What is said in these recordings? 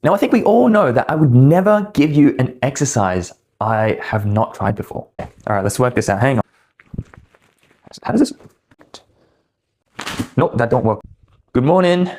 Now, I think we all know that I would never give you an exercise I have not tried before. All right, let's work this out. Hang on. How does this? Nope, that don't work. Good morning.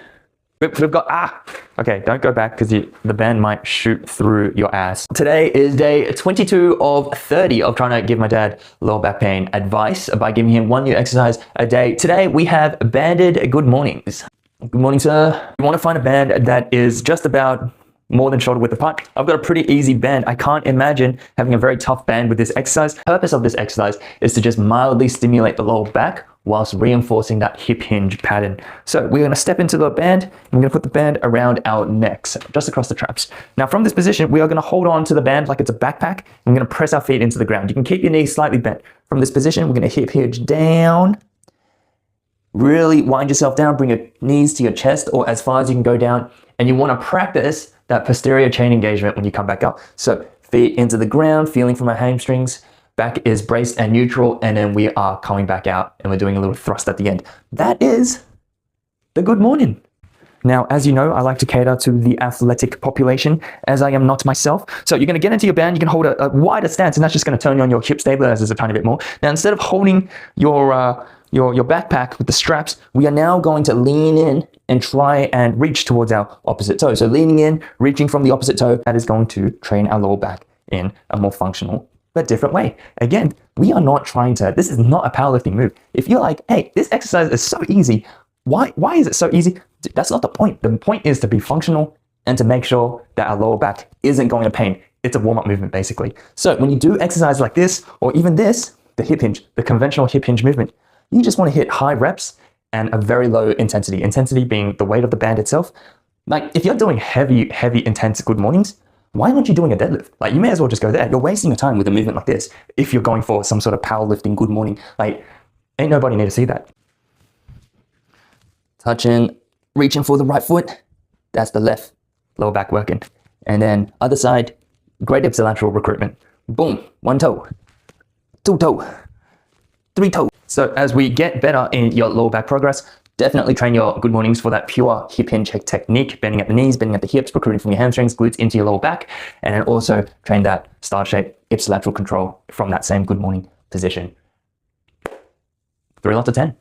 We've got, okay, don't go back because the band might shoot through your ass. Today is day 22 of 30 of trying to give my dad lower back pain advice by giving him one new exercise a day. Today we have banded good mornings. Good morning, sir. You want to find a band that is just about more than shoulder width apart. I've got a pretty easy band. I can't imagine having a very tough band with this exercise. The purpose of this exercise is to just mildly stimulate the lower back whilst reinforcing that hip hinge pattern. So we're going to step into the band and we're going to put the band around our necks, just across the traps. Now from this position, we are going to hold on to the band like it's a backpack. And we're going to press our feet into the ground. You can keep your knees slightly bent. From this position, we're going to hip hinge down. Really wind yourself down, bring your knees to your chest or as far as you can go down. And you want to practice that posterior chain engagement when you come back up. So feet into the ground, feeling from our hamstrings. Back is braced and neutral, and then we are coming back out and we're doing a little thrust at the end. That is the good morning. Now, as you know, I like to cater to the athletic population as I am not myself. So you're going to get into your band, you can hold a wider stance, and that's just going to turn on your hip stabilizers a tiny bit more. Now, instead of holding your backpack with the straps, we are now going to lean in and try and reach towards our opposite toe. So leaning in, reaching from the opposite toe, that is going to train our lower back in a more functional but different way. Again, we are not trying to, this is not a powerlifting move. If you're like, hey, this exercise is so easy, why is it so easy? That's not the point. The point is to be functional and to make sure that our lower back isn't going to pain. It's a warm-up movement, basically. So when you do exercise like this, or even this, the hip hinge, the conventional hip hinge movement, you just want to hit high reps and a very low intensity. Intensity being the weight of the band itself. Like if you're doing heavy, intense good mornings, why aren't you doing a deadlift? Like you may as well just go there. You're wasting your time with a movement like this if you're going for some sort of powerlifting good morning. Like ain't nobody need to see that. Touching, reaching for the right foot. That's the left lower back working. And then other side, great ipsilateral recruitment. Boom, one toe, two toe, three toe. So as we get better in your lower back progress, definitely train your good mornings for that pure hip hinge technique, bending at the knees, bending at the hips, recruiting from your hamstrings, glutes into your lower back, and then also train that star shape ipsilateral control from that same good morning position. 3 lots of 10.